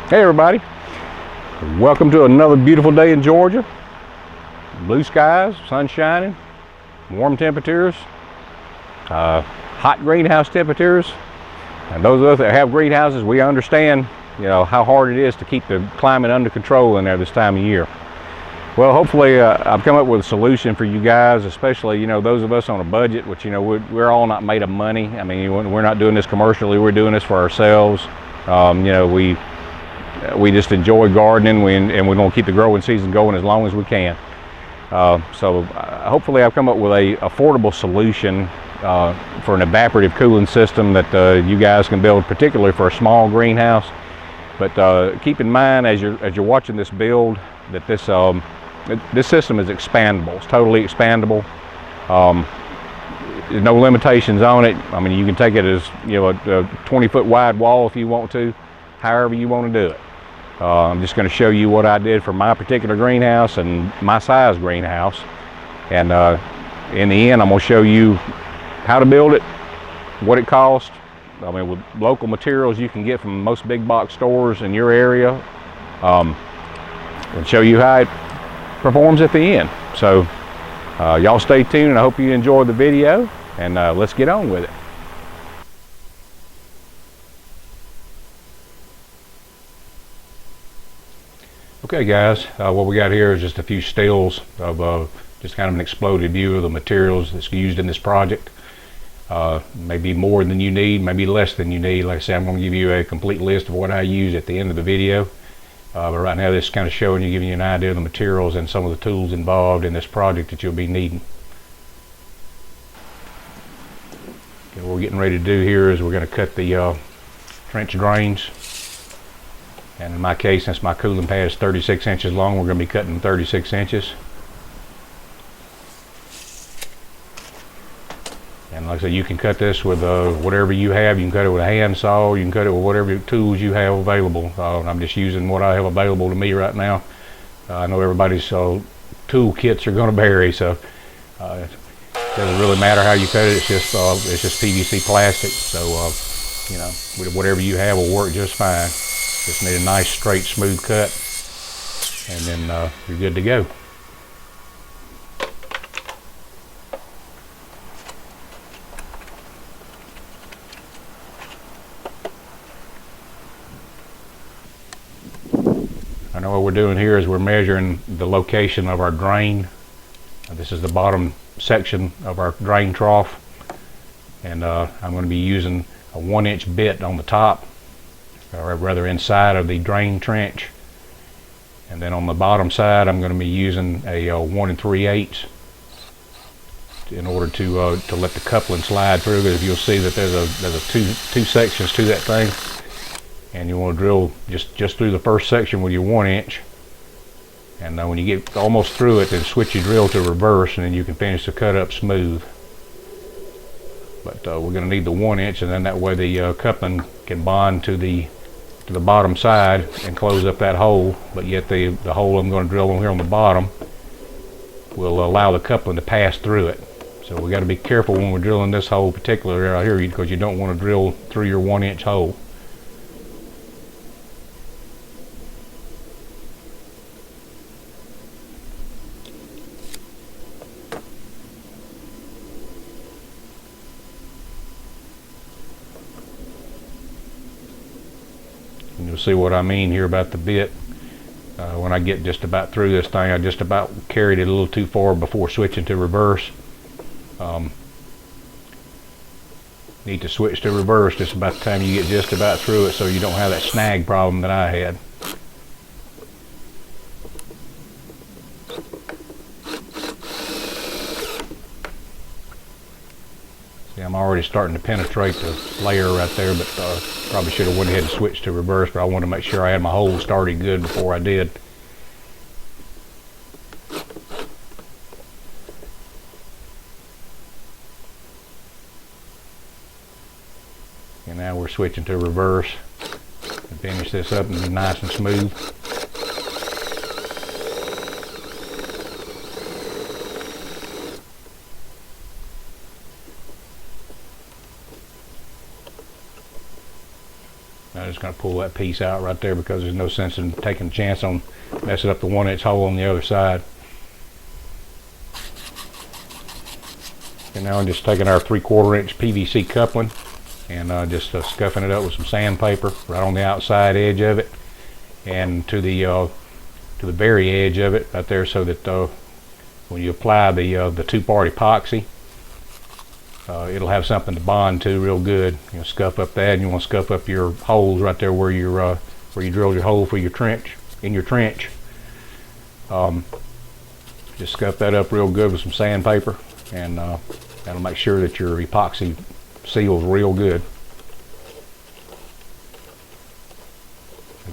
Hey everybody, welcome to another beautiful day in Georgia. Blue skies, sun shining, warm temperatures, hot greenhouse temperatures. And those of us that have greenhouses, we understand, how hard it is to keep the climate under control in there this time of year. Well, hopefully I've come up with a solution for you guys, especially, those of us on a budget, which, we're all not made of money. I mean, we're not doing this commercially, we're doing this for ourselves. We just enjoy gardening, and we're going to keep the growing season going as long as we can. So hopefully I've come up with a affordable solution for an evaporative cooling system that you guys can build, particularly for a small greenhouse. But keep in mind as you're watching this build that this system is expandable. It's totally expandable. There's no limitations on it. I mean, you can take it as a 20-foot wide wall if you want to, however you want to do it. I'm just going to show you what I did for my particular greenhouse and my size greenhouse, and in the end I'm going to show you how to build it, what it costs. I mean, with local materials you can get from most big box stores in your area, and show you how it performs at the end. So y'all stay tuned, and I hope you enjoy the video, and let's get on with it. Okay guys, what we got here is just a few stills of just kind of an exploded view of the materials that's used in this project. Maybe more than you need, maybe less than you need. Like I said, I'm going to give you a complete list of what I use at the end of the video. But right now this is kind of showing you, giving you an idea of the materials and some of the tools involved in this project that you'll be needing. Okay, what we're getting ready to do here is we're going to cut the trench drains. And in my case, since my cooling pad is 36 inches long, we're going to be cutting 36 inches. And like I said, you can cut this with whatever you have. You can cut it with a hand saw. You can cut it with whatever tools you have available. I'm just using what I have available to me right now. I know everybody's tool kits are going to vary, so it doesn't really matter how you cut it. It's just PVC plastic. So whatever you have will work just fine. Just need a nice, straight, smooth cut, and then you're good to go. I know what we're doing here is we're measuring the location of our drain. This is the bottom section of our drain trough, and I'm going to be using a 1-inch bit on the top, or rather inside of the drain trench, and then on the bottom side I'm going to be using a 1 3/8 in order to let the coupling slide through. Because you'll see that there's two sections to that thing, and you want to drill just through the first section with your 1-inch, and when you get almost through it, then switch your drill to reverse, and then you can finish the cut up smooth. But we're going to need the 1-inch, and then that way the coupling can bond to the bottom side and close up that hole, but yet the hole I'm going to drill on here on the bottom will allow the coupling to pass through it. So we got to be careful when we're drilling this hole particularly right here, because you don't want to drill through your 1-inch hole. And you'll see what I mean here about the bit. When I get just about through this thing, I just about carried it a little too far before switching to reverse. Need to switch to reverse just about the time you get just about through it, so you don't have that snag problem that I had. See, I'm already starting to penetrate the layer right there, but probably should have went ahead and switched to reverse, but I wanted to make sure I had my hole started good before I did. And now we're switching to reverse and finish this up and be nice and smooth. I'm just going to pull that piece out right there because there's no sense in taking a chance on messing up the 1-inch hole on the other side. And now I'm just taking our 3/4 inch PVC coupling and just scuffing it up with some sandpaper right on the outside edge of it and to the very edge of it right there, so that when you apply the two-part epoxy, it'll have something to bond to real good. You know, scuff up that, and you want to scuff up your holes right there where you drilled your hole for your trench, in your trench. Just scuff that up real good with some sandpaper, and that'll make sure that your epoxy seals real good.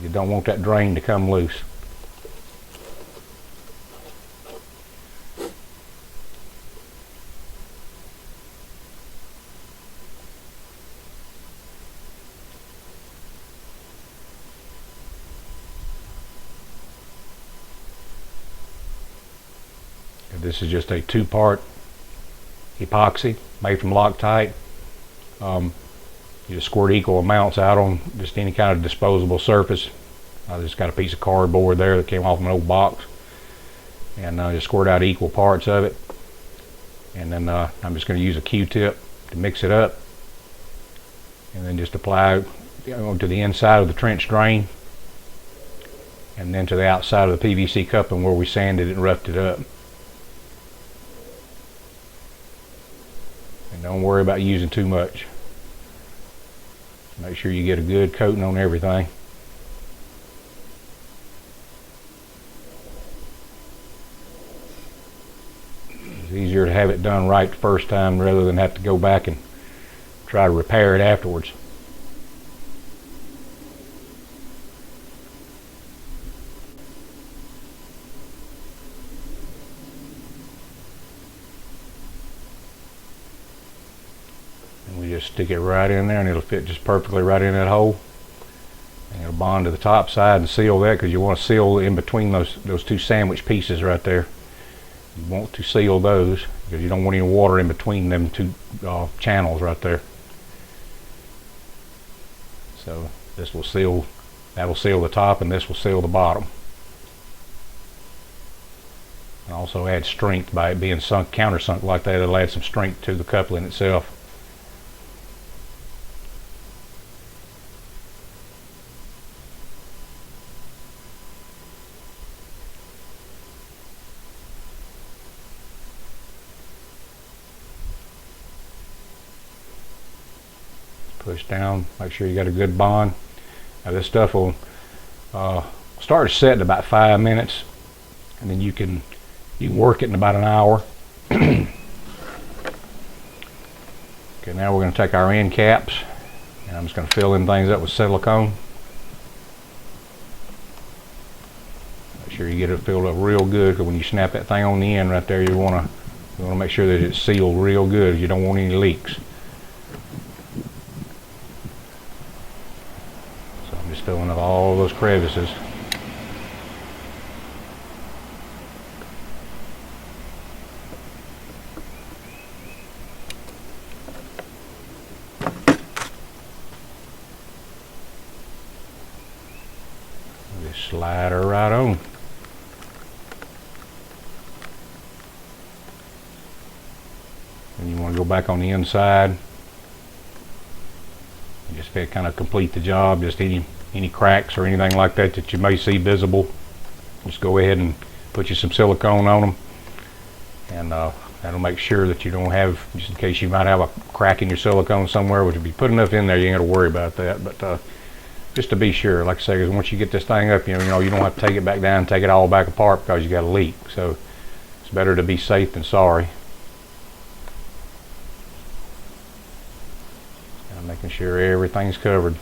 You don't want that drain to come loose. This is just a 2-part epoxy made from Loctite. You just squirt equal amounts out on just any kind of disposable surface. I just got a piece of cardboard there that came off an old box, and I just squirt out equal parts of it. And then I'm just going to use a Q-tip to mix it up, and then just apply to the inside of the trench drain, and then to the outside of the PVC coupling where we sanded it and roughed it up. And don't worry about using too much. Make sure you get a good coating on everything. It's easier to have it done right the first time rather than have to go back and try to repair it afterwards. We just stick it right in there, and it'll fit just perfectly right in that hole, and it'll bond to the top side and seal that, because you want to seal in between those two sandwich pieces right there. You want to seal those because you don't want any water in between them two channels right there. So this will seal, that will seal the top, and this will seal the bottom, and also add strength by it being sunk, countersunk like that. It'll add some strength to the coupling itself. Push down, make sure you got a good bond. Now this stuff will start to set in about 5 minutes, and then you can work it in about an hour. Okay, now we're going to take our end caps, and I'm just going to fill in things up with silicone. Make sure you get it filled up real good, because when you snap that thing on the end right there, you want to make sure that it's sealed real good. You don't want any leaks. Just filling up all those crevices. Just slide her right on. And you want to go back on the inside. Just to kind of complete the job. Just any cracks or anything like that that you may see visible, just go ahead and put you some silicone on them, and that'll make sure that you don't have, just in case you might have a crack in your silicone somewhere, which if you put enough in there, you ain't got to worry about that. But just to be sure, like I say, because once you get this thing up, you know you don't have to take it back down and take it all back apart because you got a leak. So it's better to be safe than sorry. And making sure everything's covered.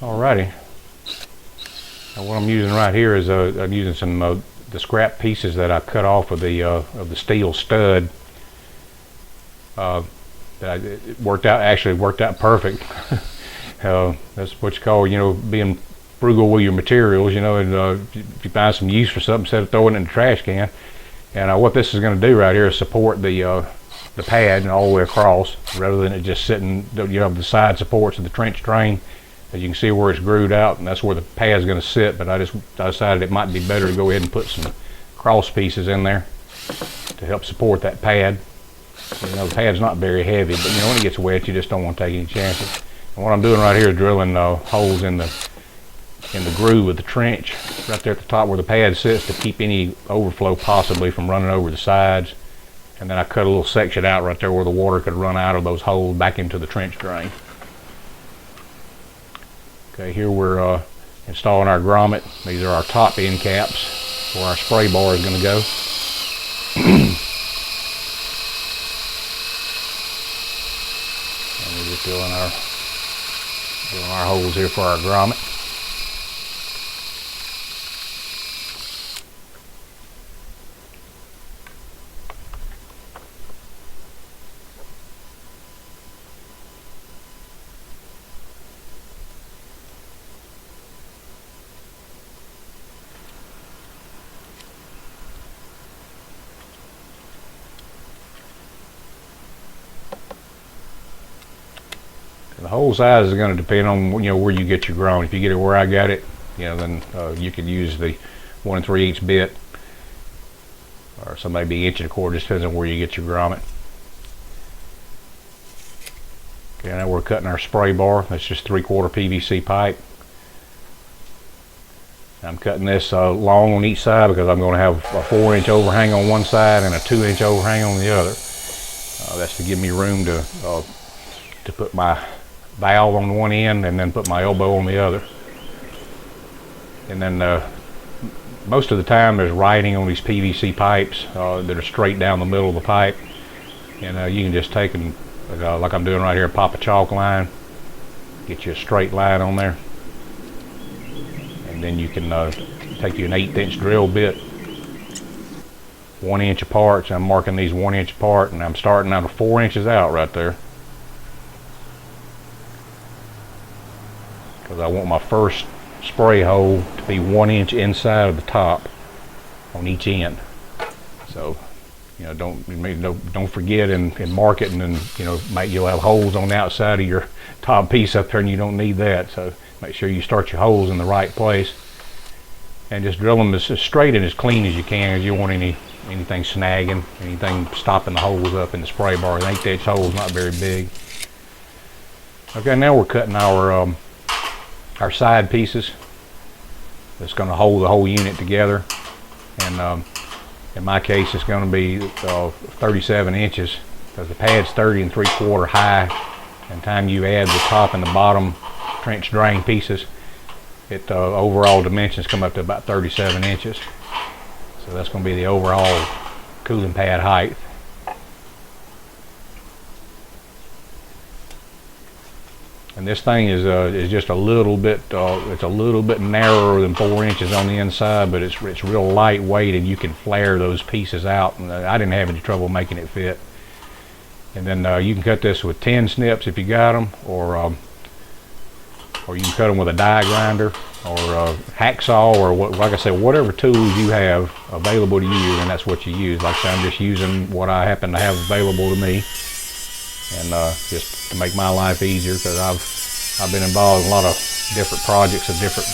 Alrighty. Now what I'm using right here is I'm using some the scrap pieces that I cut off of the steel stud. it worked out. Actually, worked out perfect. That's what you call, you know, being frugal with your materials. You know, and if you find some use for something, instead of throwing it in the trash can. And what this is going to do right here is support the pad and all the way across, rather than it just sitting. You have the side supports of the trench drain. As you can see where it's grooved out, and that's where the pad is going to sit. But I decided it might be better to go ahead and put some cross pieces in there to help support that pad. You know, the pad's not very heavy, but you know, when it gets wet, you just don't want to take any chances. And what I'm doing right here is drilling holes in the groove of the trench right there at the top where the pad sits, to keep any overflow possibly from running over the sides. And then I cut a little section out right there where the water could run out of those holes back into the trench drain. Okay, here we're installing our grommet. These are our top end caps where our spray bar is going to go. And we're just doing our holes here for our grommet. The hole size is going to depend on, you know, where you get your grommet. If you get it where I got it, you know, then you could use the 1 3/8 bit, or somebody be 1 1/4. Just depends on where you get your grommet. Okay, now we're cutting our spray bar. That's just 3/4 PVC pipe. I'm cutting this long on each side because I'm going to have a 4-inch overhang on one side and a 2-inch overhang on the other. That's to give me room to put my valve on one end and then put my elbow on the other. And then most of the time there's writing on these PVC pipes that are straight down the middle of the pipe, and you can just take them like I'm doing right here, pop a chalk line, get you a straight line on there, and then you can take you an 1/8 drill bit, 1 inch apart. So I'm marking these 1 inch apart, and I'm starting out 4 inches out right there, because I want my first spray hole to be 1 inch inside of the top on each end. So, you know, don't forget and mark it, and then, you know, you'll have holes on the outside of your top piece up there, and you don't need that. So make sure you start your holes in the right place, and just drill them as straight and as clean as you can, because you don't want anything snagging, anything stopping the holes up in the spray bar. An 1/8 inch hole is not very big. Okay, now we're cutting our side pieces that's going to hold the whole unit together, and in my case it's going to be 37 inches, because the pad's 30 3/4 high, and time you add the top and the bottom trench drain pieces, it overall dimensions come up to about 37 inches. So that's going to be the overall cooling pad height. And this thing is just a little bit, it's a little bit narrower than 4 inches on the inside, but it's real lightweight, and you can flare those pieces out. And I didn't have any trouble making it fit. And then you can cut this with 10 snips if you got them, or you can cut them with a die grinder or a hacksaw, or like I said, whatever tools you have available to you, and that's what you use. Like I said, I'm just using what I happen to have available to me. And just to make my life easier, because I've been involved in a lot of different projects of different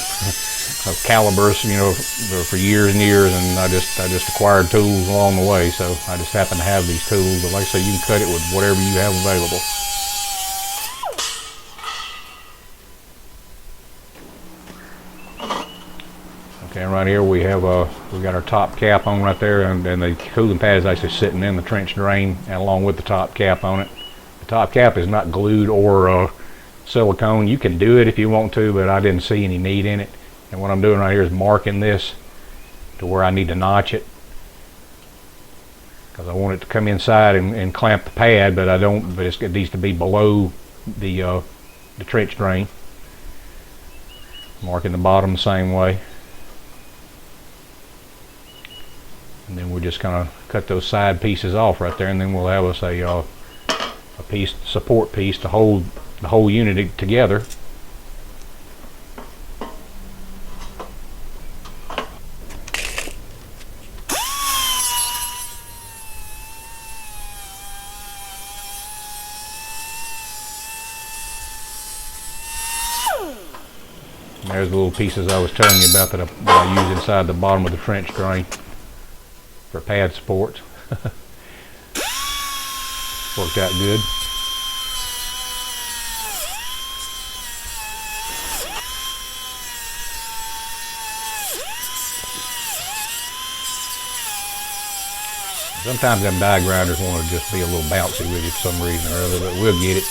calibers, you know, for years and years, and I just acquired tools along the way. So I just happen to have these tools. But like I said, you can cut it with whatever you have available. Okay, right here we got our top cap on right there, and the cooling pad is actually sitting in the trench drain, and along with the top cap on it. Top cap is not glued or silicone. You can do it if you want to, but I didn't see any need in it. And what I'm doing right here is marking this to where I need to notch it, because I want it to come inside and clamp the pad, but it needs to be below the trench drain. Marking the bottom the same way. And then we're just gonna cut those side pieces off right there, and then we'll have us a piece, support piece to hold the whole unit together. And there's the little pieces I was telling you about that I use inside the bottom of the trench drain for pad support. Worked out good. Sometimes them die grinders want to just be a little bouncy with you for some reason or other, but we'll get it.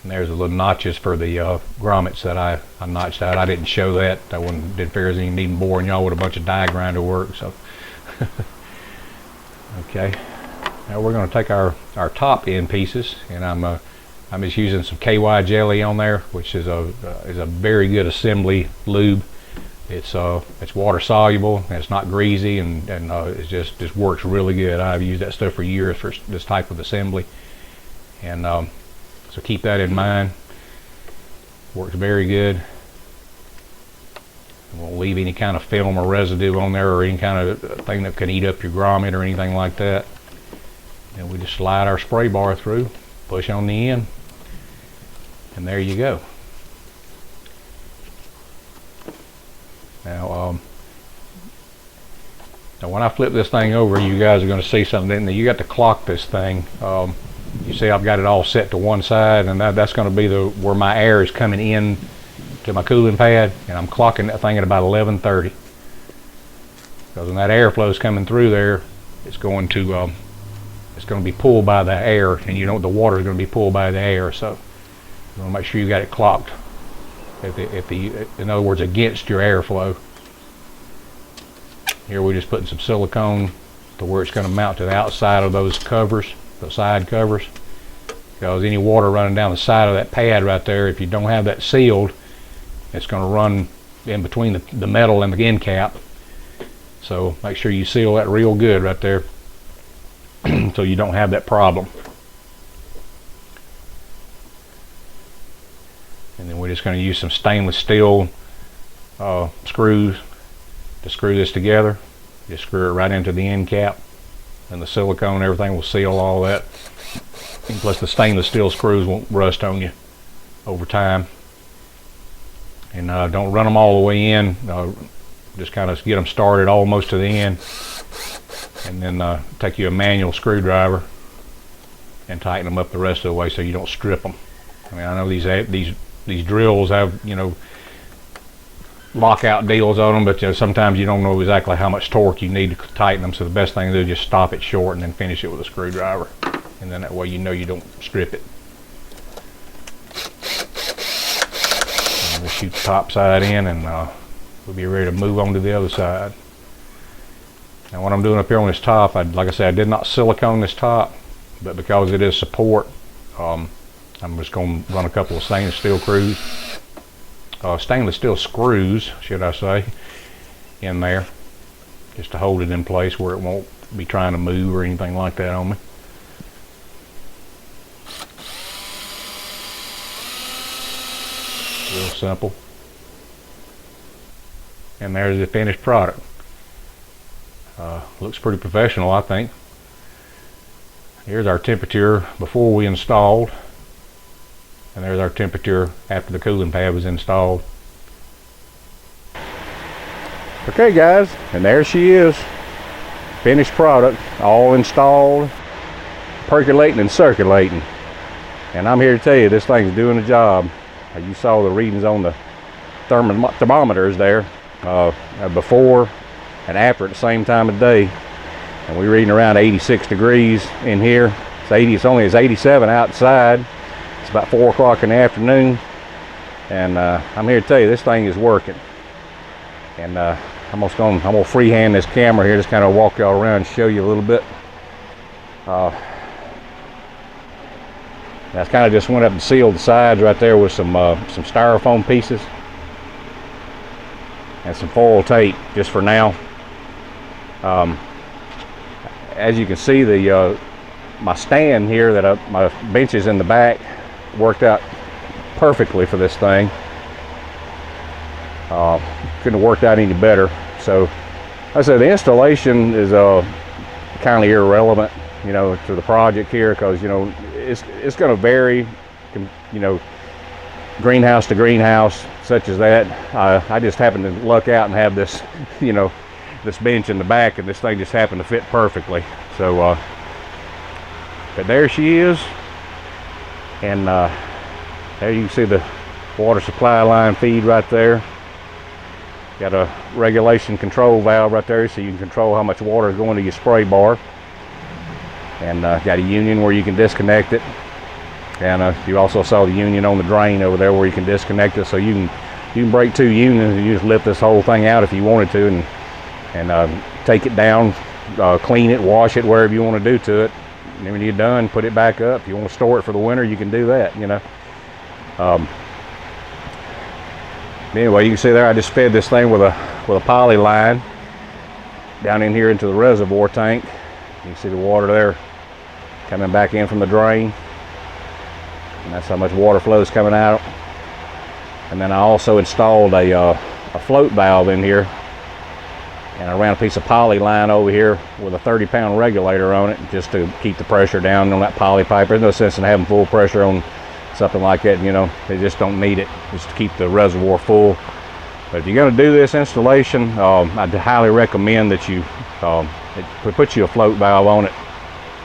And there's the little notches for the grommets that I notched out. I didn't show that. I didn't figure there's any need in boring y'all with a bunch of die grinder work. So, okay. Now we're going to take our top end pieces, and I'm just using some KY jelly on there, which is a very good assembly lube. It's water soluble, and it's not greasy, and it just works really good. I've used that stuff for years for this type of assembly, and so keep that in mind. Works very good. It won't leave any kind of film or residue on there, or any kind of thing that can eat up your grommet or anything like that. And we just slide our spray bar through, push on the end, and there you go. Now when I flip this thing over, you guys are going to see something. You got to clock this thing. You see I've got it all set to one side, and that's going to be where my air is coming in to my cooling pad, and I'm clocking that thing at about 11:30. Because when that airflow is coming through there, it's going to be pulled by the air, and you know the water is going to be pulled by the air. So you want to make sure you got it clocked in other words, against your airflow. Here we're just putting some silicone to where it's going to mount to the outside of those covers, the side covers, because any water running down the side of that pad right there, if you don't have that sealed, it's going to run in between the metal and the end cap. So make sure you seal that real good right there so you don't have that problem. And then we're just going to use some stainless steel screws to screw this together. Just screw it right into the end cap, and the silicone and everything will seal all that. And plus the stainless steel screws won't rust on you over time. And don't run them all the way in. Just kind of get them started almost to the end, and then take you a manual screwdriver and tighten them up the rest of the way so you don't strip them. I mean, I know these drills have, you know, lockout deals on them, but sometimes you don't know exactly how much torque you need to tighten them. So the best thing to do is just stop it short and then finish it with a screwdriver, and then that way you know you don't strip it. And we'll shoot the top side in, and we'll be ready to move on to the other side. Now what I'm doing up here on this top, like I said, I did not silicone this top, but because it is support, I'm just going to run a couple of stainless steel screws, should I say, in there, just to hold it in place where it won't be trying to move or anything like that on me. Real simple. And there's the finished product. Looks pretty professional, I think. Here's our temperature before we installed, and there's our temperature after the cooling pad was installed. Okay guys, and there she is. Finished product, all installed, percolating and circulating. And I'm here to tell you, this thing's doing the job. You saw the readings on the thermometers there, before and after at the same time of day. And we're reading around 86 degrees in here. It's 87 outside. It's about 4 o'clock in the afternoon, and I'm here to tell you this thing is working. And I'm gonna freehand this camera here, just kind of walk y'all around and show you a little bit. That's kind of just went up and sealed the sides right there with some styrofoam pieces. and some foil tape just for now. As you can see, the my stand here that my benches in the back worked out perfectly for this thing. Couldn't have worked out any better. So like I said, the installation is kind of irrelevant, you know, to the project here, because you know it's going to vary, you know, greenhouse to greenhouse, such as that. I just happened to luck out and have this, you know, this bench in the back, and this thing just happened to fit perfectly. So but there she is, and there you can see the water supply line feed right there. Got a regulation control valve right there, so you can control how much water is going to your spray bar, and got a union where you can disconnect it, and you also saw the union on the drain over there where you can disconnect it, so you can break 2 unions and you just lift this whole thing out if you wanted to, and take it down, clean it, wash it, wherever you want to do to it, and when you're done, put it back up. If you want to store it for the winter, you can do that, you know. Anyway, you can see there I just fed this thing with a poly line down in here into the reservoir tank. You can see the water there coming back in from the drain, and that's how much water flow is coming out. And then I also installed a float valve in here, and I ran a piece of poly line over here with a 30-pound regulator on it, just to keep the pressure down on that poly pipe. There's no sense in having full pressure on something like that, you know. They just don't need it, just to keep the reservoir full. But if you're going to do this installation, I'd highly recommend that you put you a float valve on it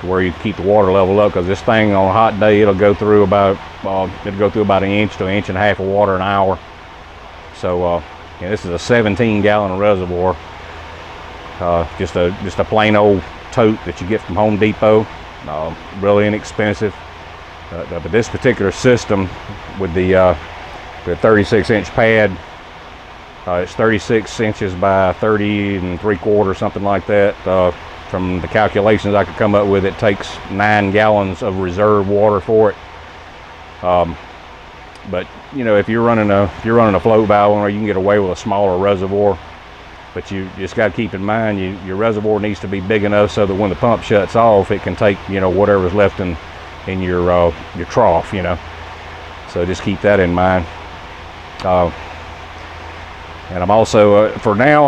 to where you keep the water level up, because this thing on a hot day, it'll go through about an inch to 1.5 inches of water an hour. So yeah, this is a 17-gallon reservoir, just a plain old tote that you get from Home Depot, really inexpensive. But this particular system with the 36-inch pad, it's 36 inches by 30 3/4, something like that. From the calculations I could come up with, it takes 9 gallons of reserve water for it. But you know, if you're running a float valve on there, you can get away with a smaller reservoir. But you just got to keep in mind, your reservoir needs to be big enough so that when the pump shuts off, it can take, you know, whatever's left in your trough, you know. So just keep that in mind. And I'm also for now,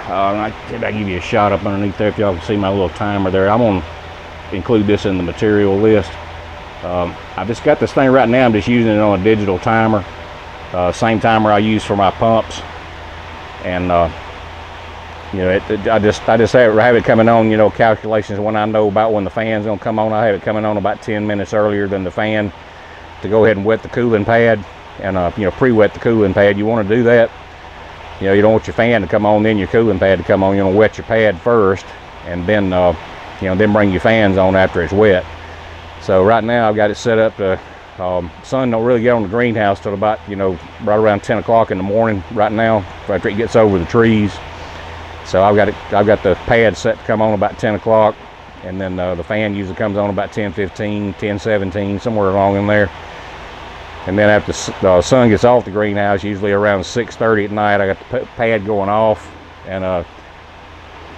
I give you a shot up underneath there if y'all can see my little timer there. I'm gonna include this in the material list. I've just got this thing right now. I'm just using it on a digital timer, same timer I use for my pumps, and you know, I just have it coming on, you know, calculations when I know about when the fan's gonna come on. I have it coming on about 10 minutes earlier than the fan, to go ahead and wet the cooling pad, and you know, pre-wet the cooling pad. You want to do that. You know, you don't want your fan to come on, then your cooling pad to come on. You want to wet your pad first, and then you know, then bring your fans on after it's wet. So right now I've got it set up to sun don't really get on the greenhouse till about, you know, right around 10 o'clock in the morning right now, after it gets over the trees. So I've got the pad set to come on about 10 o'clock, and then the fan usually comes on about 10:15, 10:17, somewhere along in there. And then after the sun gets off the greenhouse, usually around 6:30 at night, I got the pad going off, and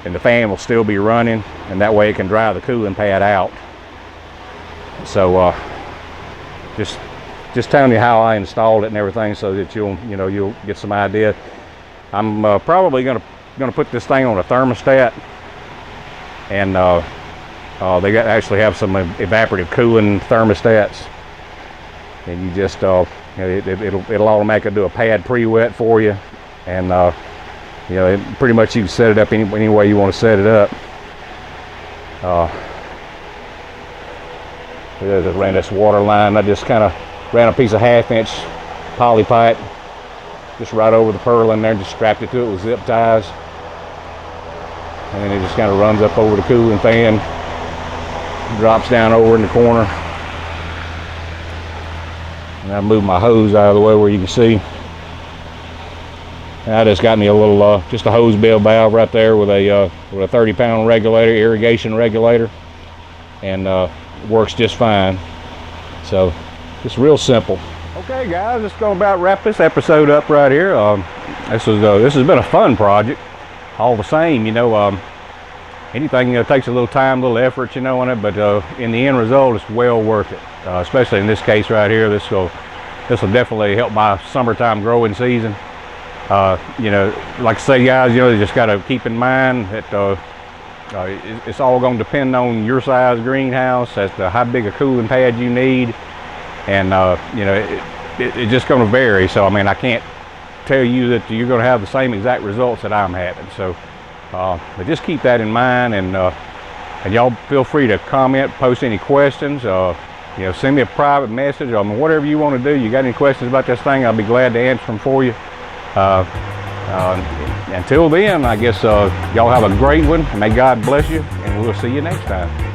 the fan will still be running, and that way it can dry the cooling pad out. So just telling you how I installed it and everything, so that you'll get some idea. I'm probably gonna put this thing on a thermostat, and they actually have some evaporative cooling thermostats, and you just it'll automatically do a pad pre-wet for you, and you know, pretty much you can set it up any way you want to set it up. I just ran this water line. I just kind of ran a piece of 1/2-inch poly pipe just right over the purlin there, just strapped it to it with zip ties, and then it just kind of runs up over the cooling fan, drops down over in the corner, and I moved my hose out of the way where you can see. And I just got me a little just a hose bill valve right there with a 30-pound regulator, irrigation regulator, and works just fine. So it's real simple. Okay, guys, just going to about wrap this episode up right here. This has been a fun project. All the same, you know, anything takes a little time, a little effort, you know, on it, but in the end result, it's well worth it. Especially in this case right here, this will definitely help my summertime growing season. You know, like I say, guys, you know, you just got to keep in mind that it's all going to depend on your size greenhouse as to how big a cooling pad you need, and you know, it's just going to vary. So I mean, I can't tell you that you're going to have the same exact results that I'm having. So, but just keep that in mind, and y'all feel free to comment, post any questions. You know, send me a private message. I mean, whatever you want to do. You got any questions about this thing, I'll be glad to answer them for you. Until then, I guess y'all have a great one. May God bless you, and we'll see you next time.